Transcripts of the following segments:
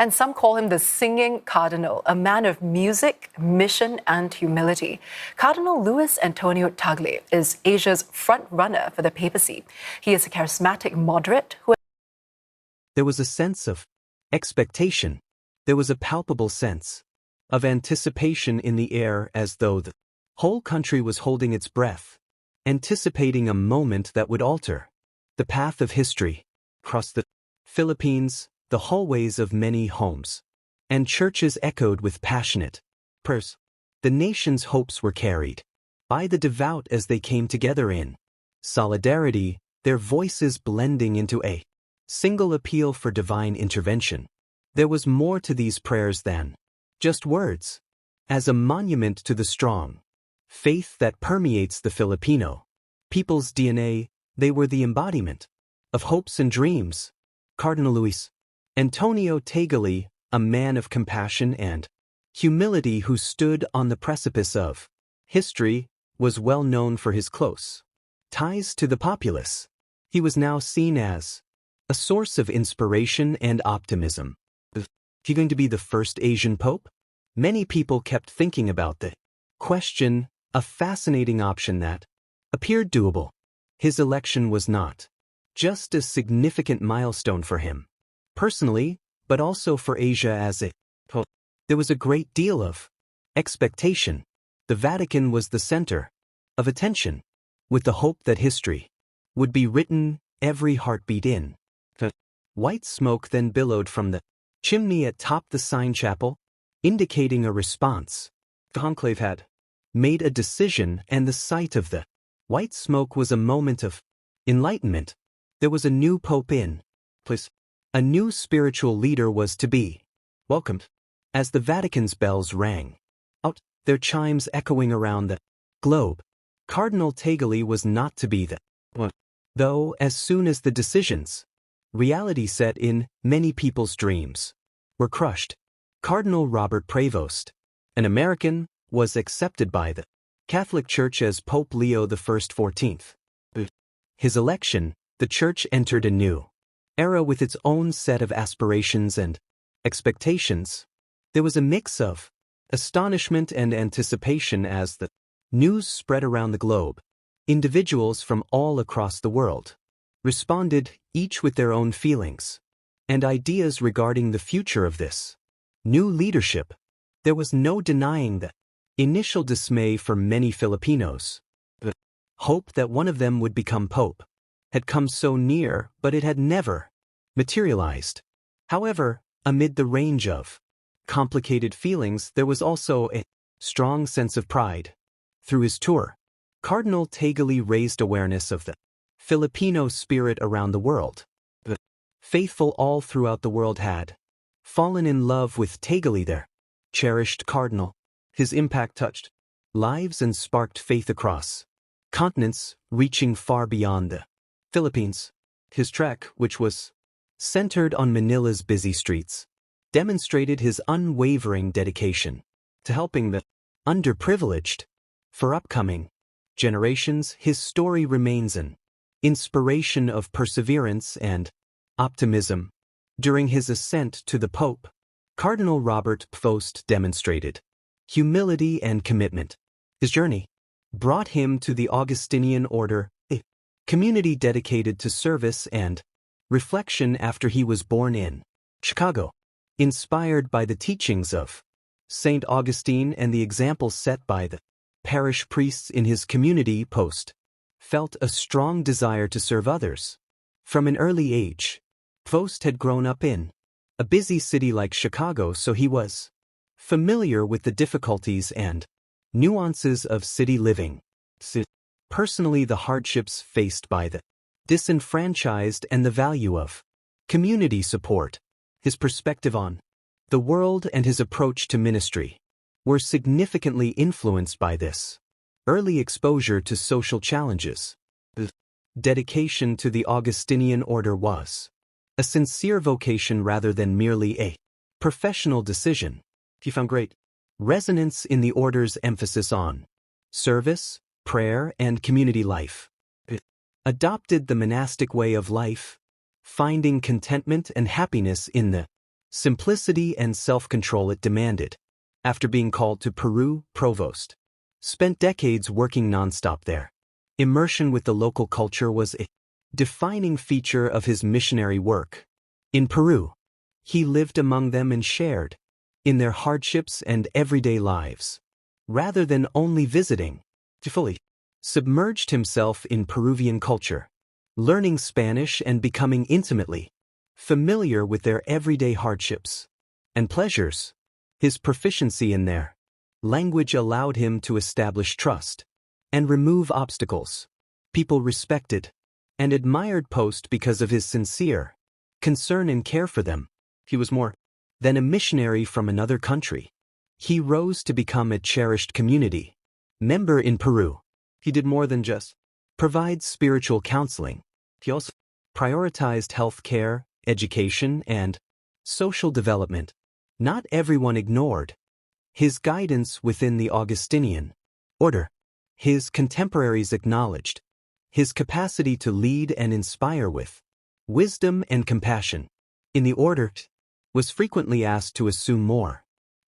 And some call him the singing cardinal, a man of music, mission, and humility. Cardinal Luis Antonio Tagle is Asia's front runner for the papacy. He is a charismatic moderate who... There was a sense of expectation. There was a palpable sense of anticipation in the air, as though the whole country was holding its breath, anticipating a moment that would alter the path of history. Across the Philippines, the hallways of many homes and churches echoed with passionate prayers. The nation's hopes were carried by the devout as they came together in solidarity, their voices blending into a single appeal for divine intervention. There was more to these prayers than just words. As a monument to the strong faith that permeates the Filipino people's DNA, they were the embodiment of hopes and dreams. Cardinal Luis Antonio Tagle, a man of compassion and humility who stood on the precipice of history, was well known for his close ties to the populace. He was now seen as a source of inspiration and optimism. Is he going to be the first Asian pope? Many people kept thinking about the question, a fascinating option that appeared doable. His election was not just a significant milestone for him personally, but also for Asia as a whole. There was a great deal of expectation. The Vatican was the center of attention, with the hope that history would be written, every heartbeat in. The white smoke then billowed from the chimney atop the sign chapel, indicating a response. The conclave had made a decision, and the sight of the white smoke was a moment of enlightenment. There was a new pope in place. A new spiritual leader was to be welcomed. As the Vatican's bells rang out, their chimes echoing around the globe, Cardinal Tagle was not to be the one. Though as soon as the decisions, reality set in, many people's dreams were crushed. Cardinal Robert Prevost, an American, was accepted by the Catholic Church as Pope Leo I XIV. His election, the Church entered a new era with its own set of aspirations and expectations. There was a mix of astonishment and anticipation as the news spread around the globe. Individuals from all across the world responded, each with their own feelings and ideas regarding the future of this new leadership. There was no denying the initial dismay for many Filipinos. The hope that one of them would become pope had come so near, but it had never materialized. However, amid the range of complicated feelings, there was also a strong sense of pride. Through his tour, Cardinal Tagle raised awareness of the Filipino spirit around the world. The faithful all throughout the world had fallen in love with Tagle, their cherished cardinal. His impact touched lives and sparked faith across continents, reaching far beyond the Philippines. His trek, which was centered on Manila's busy streets, demonstrated his unwavering dedication to helping the underprivileged. For upcoming generations, his story remains an inspiration of perseverance and optimism. During his ascent to the Pope, Cardinal Robert Prevost demonstrated humility and commitment. His journey brought him to the Augustinian order, a community dedicated to service and reflection after he was born in Chicago. Inspired by the teachings of St. Augustine and the examples set by the parish priests in his community, Post felt a strong desire to serve others. From an early age, Post had grown up in a busy city like Chicago, so he was familiar with the difficulties and nuances of city living. Personally, the hardships faced by the disenfranchised and the value of community support. His perspective on the world and his approach to ministry were significantly influenced by this early exposure to social challenges. The dedication to the Augustinian order was a sincere vocation rather than merely a professional decision. He found great resonance in the order's emphasis on service, prayer, and community life. It adopted the monastic way of life, finding contentment and happiness in the simplicity and self-control it demanded. After being called to Peru, Provost spent decades working nonstop there. Immersion with the local culture was a defining feature of his missionary work. In Peru, he lived among them and shared in their hardships and everyday lives. Rather than only visiting, he fully submerged himself in Peruvian culture, learning Spanish and becoming intimately familiar with their everyday hardships and pleasures. His proficiency in their language allowed him to establish trust and remove obstacles. People respected and admired Post because of his sincere concern and care for them. He was more than a missionary from another country. He rose to become a cherished community member in Peru. He did more than just provide spiritual counseling. He also prioritized health care, education, and social development. Not everyone ignored his guidance within the Augustinian order. His contemporaries acknowledged his capacity to lead and inspire with wisdom and compassion. In the order, was frequently asked to assume more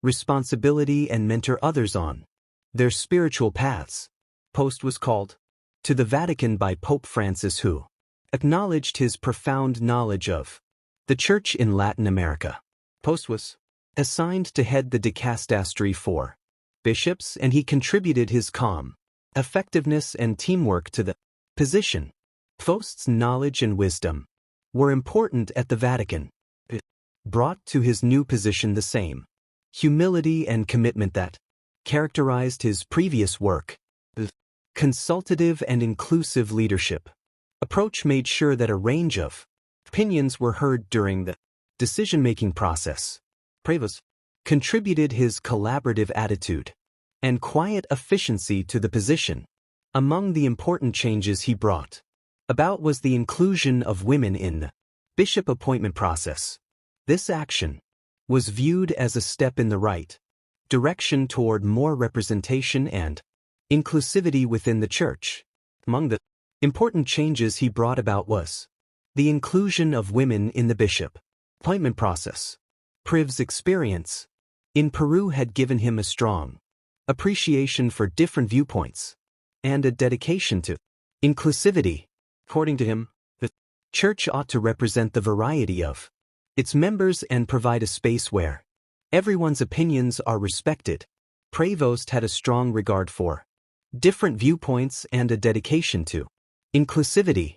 responsibility and mentor others on their spiritual paths. Post was called to the Vatican by Pope Francis, who acknowledged his profound knowledge of the Church in Latin America. Post was assigned to head the dicastery for bishops, and he contributed his calm effectiveness and teamwork to the position. Post's knowledge and wisdom were important at the Vatican. It brought to his new position the same humility and commitment that characterized his previous work. The consultative and inclusive leadership approach made sure that a range of opinions were heard during the decision-making process. Prevost contributed his collaborative attitude and quiet efficiency to the position. Among the important changes he brought about was the inclusion of women in the bishop appointment process. This action was viewed as a step in the right direction toward more representation and inclusivity within the Church. Among the important changes he brought about was the inclusion of women in the bishop appointment process. Priv's experience in Peru had given him a strong appreciation for different viewpoints and a dedication to inclusivity. According to him, the Church ought to represent the variety of its members and provide a space where everyone's opinions are respected. Prevost had a strong regard for different viewpoints and a dedication to inclusivity.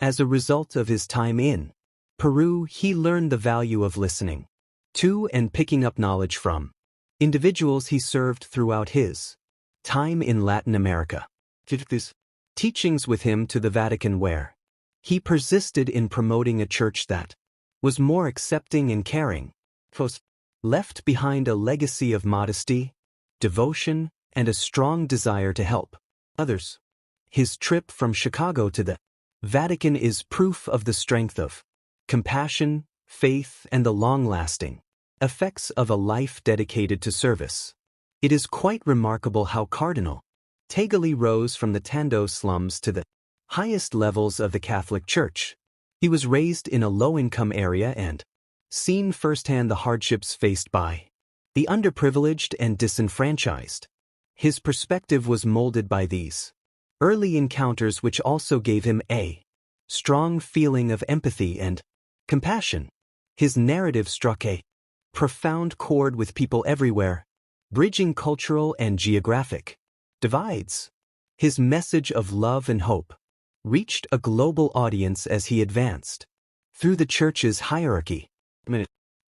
As a result of his time in Peru, he learned the value of listening to and picking up knowledge from individuals he served throughout his time in Latin America. He took these teachings with him to the Vatican, where he persisted in promoting a church that was more accepting and caring. Post left behind a legacy of modesty, devotion, and a strong desire to help others. His trip from Chicago to the Vatican is proof of the strength of compassion, faith, and the long-lasting effects of a life dedicated to service. It is quite remarkable how Cardinal Tagle rose from the Tando slums to the highest levels of the Catholic Church. He was raised in a low-income area and seen firsthand the hardships faced by the underprivileged and disenfranchised. His perspective was molded by these early encounters, which also gave him a strong feeling of empathy and compassion. His narrative struck a profound chord with people everywhere, bridging cultural and geographic divides. His message of love and hope reached a global audience as he advanced through the Church's hierarchy.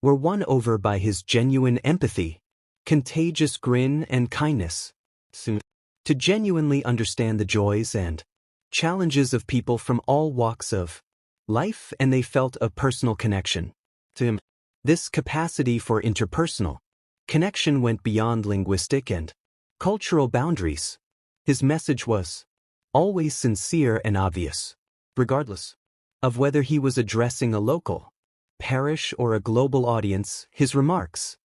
Were won over by his genuine empathy, contagious grin, and kindness. To genuinely understand the joys and challenges of people from all walks of life, and they felt a personal connection to him. This capacity for interpersonal connection went beyond linguistic and cultural boundaries. His message was always sincere and obvious, regardless of whether he was addressing a local parish or a global audience. His remarks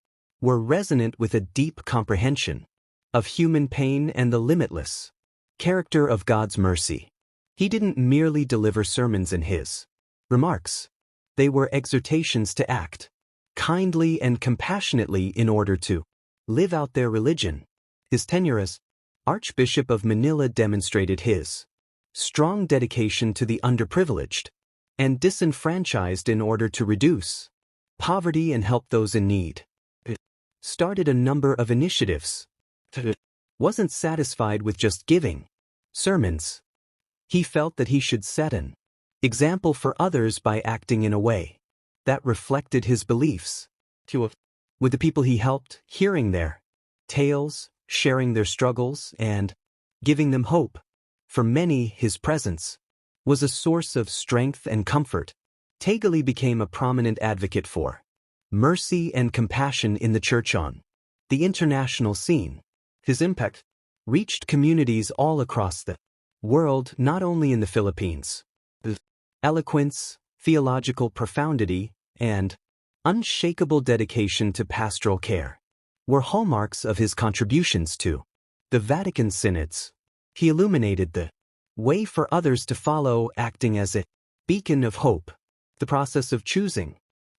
were resonant with a deep comprehension of human pain and the limitless character of God's mercy. He didn't merely deliver sermons in his remarks. They were exhortations to act kindly and compassionately in order to live out their religion. His tenure as Archbishop of Manila demonstrated his strong dedication to the underprivileged and disenfranchised in order to reduce poverty and help those in need. It started a number of initiatives. It wasn't satisfied with just giving sermons. He felt that he should set an example for others by acting in a way that reflected his beliefs. With the people he helped, hearing their tales, sharing their struggles, and giving them hope. For many, his presence was a source of strength and comfort. Tagle became a prominent advocate for mercy and compassion in the church on the international scene. His impact reached communities all across the world, not only in the Philippines. His eloquence, theological profundity, and unshakable dedication to pastoral care were hallmarks of his contributions to the Vatican synods. He illuminated the way for others to follow, acting as a beacon of hope. The process of choosing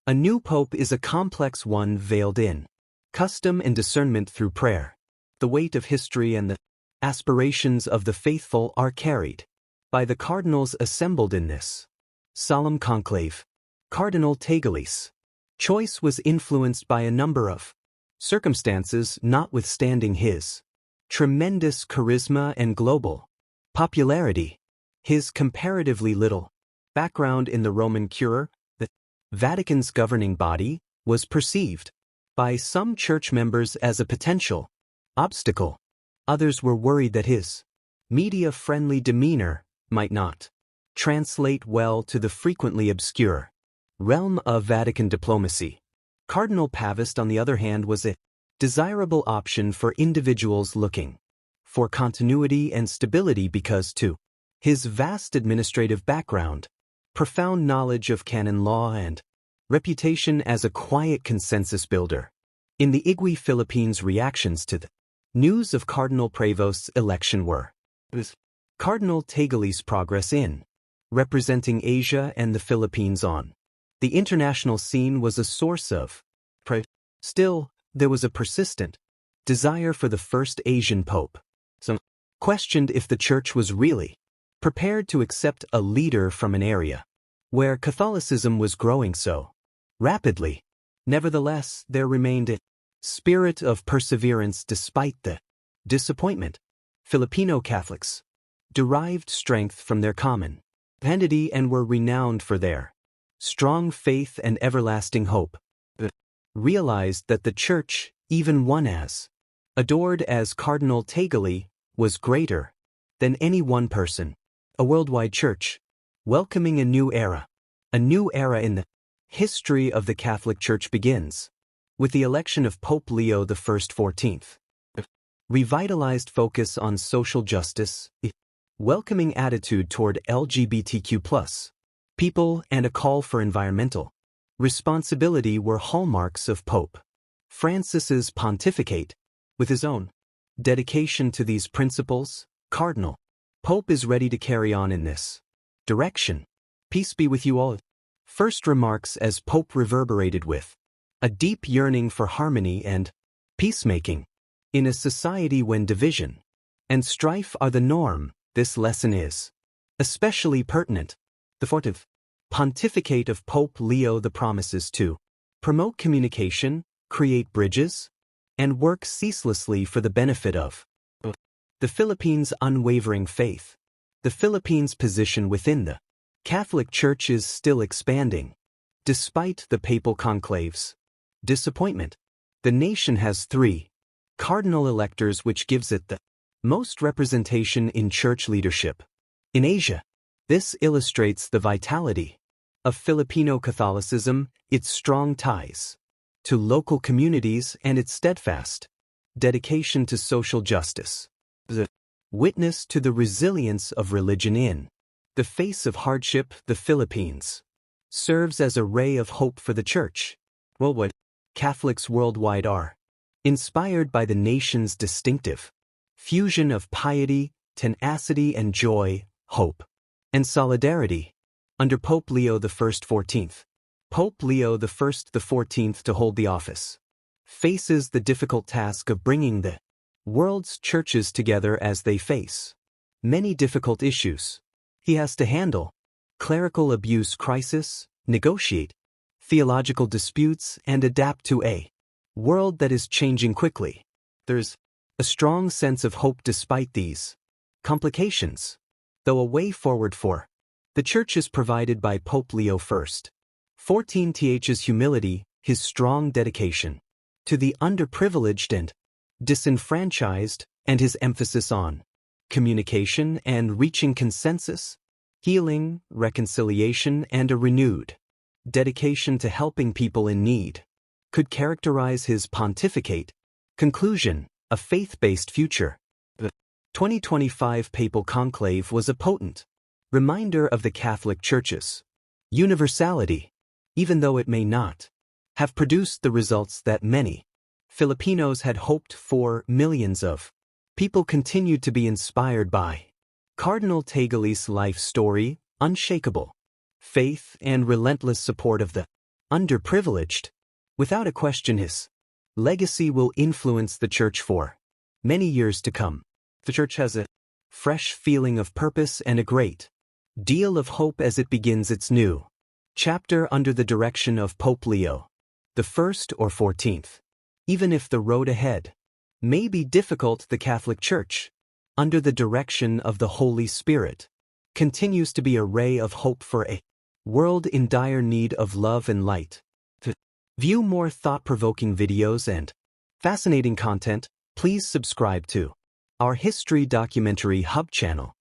a new pope is a complex one veiled in custom and discernment through prayer. The weight of history and the aspirations of the faithful are carried by the cardinals assembled in this solemn conclave. Cardinal Tagle's choice was influenced by a number of circumstances, notwithstanding his tremendous charisma and global popularity. His comparatively little background in the Roman Cure, the Vatican's governing body, was perceived by some church members as a potential obstacle. Others were worried that his media-friendly demeanor might not translate well to the frequently obscure realm of Vatican diplomacy. Cardinal Pavist, on the other hand, was a desirable option for individuals looking for continuity and stability because, to his vast administrative background, profound knowledge of canon law, and reputation as a quiet consensus builder. In the IGWI Philippines, reactions to the news of Cardinal Prevost's election were Cardinal Tagle's progress in representing Asia and the Philippines on the international scene was a source of pride. Still, there was a persistent desire for the first Asian pope. Some questioned if the church was really prepared to accept a leader from an area where Catholicism was growing so rapidly. Nevertheless, there remained a spirit of perseverance despite the disappointment. Filipino Catholics derived strength from their common identity and were renowned for their strong faith and everlasting hope. Realized that the church, even one as adored as Cardinal Tagle, was greater than any one person. A worldwide church, welcoming a new era. A new era in the history of the Catholic Church begins with the election of Pope Leo I XIV. Revitalized focus on social justice, welcoming attitude toward LGBTQ+ people, and a call for environmental responsibility were hallmarks of Pope Francis's pontificate. With his own dedication to these principles, Cardinal Pope is ready to carry on in this direction. Peace be with you all. First remarks as Pope reverberated with a deep yearning for harmony and peacemaking. In a society when division and strife are the norm, this lesson is especially pertinent. The fourth pontificate of Pope Leo the promises to promote communication, create bridges, and work ceaselessly for the benefit of the Philippines' unwavering faith. The Philippines' position within the Catholic Church is still expanding. Despite the papal conclave's disappointment, the nation has 3 cardinal electors, which gives it the most representation in church leadership in Asia. This illustrates the vitality of Filipino Catholicism, its strong ties to local communities, and its steadfast dedication to social justice. The witness to the resilience of religion in the face of hardship, the Philippines serves as a ray of hope for the Church. Worldwide, Catholics worldwide are inspired by the nation's distinctive fusion of piety, tenacity, and joy, hope, and solidarity. Under Pope Leo I XIV, Pope Leo I XIV to hold the office faces the difficult task of bringing the world's churches together as they face many difficult issues. He has to handle clerical abuse crisis, negotiate theological disputes, and adapt to a world that is changing quickly. There's a strong sense of hope despite these complications, though a way forward for the Church is provided by Pope Leo XIV's humility, his strong dedication to the underprivileged and disenfranchised, and his emphasis on communication and reaching consensus, healing, reconciliation, and a renewed dedication to helping people in need could characterize his pontificate. Conclusion: a faith-based future. The 2025 Papal Conclave was a potent reminder of the Catholic Church's universality, even though it may not have produced the results that many Filipinos had hoped for. Millions of people continued to be inspired by Cardinal Tagle's life story, unshakable faith and relentless support of the underprivileged. Without a question, his legacy will influence the Church for many years to come. The Church has a fresh feeling of purpose and a great deal of hope as it begins its new chapter under the direction of Pope Leo I or XIV. Even if the road ahead may be difficult, the Catholic Church, under the direction of the Holy Spirit, continues to be a ray of hope for a world in dire need of love and light. To view more thought-provoking videos and fascinating content, please subscribe to our History Documentary Hub channel.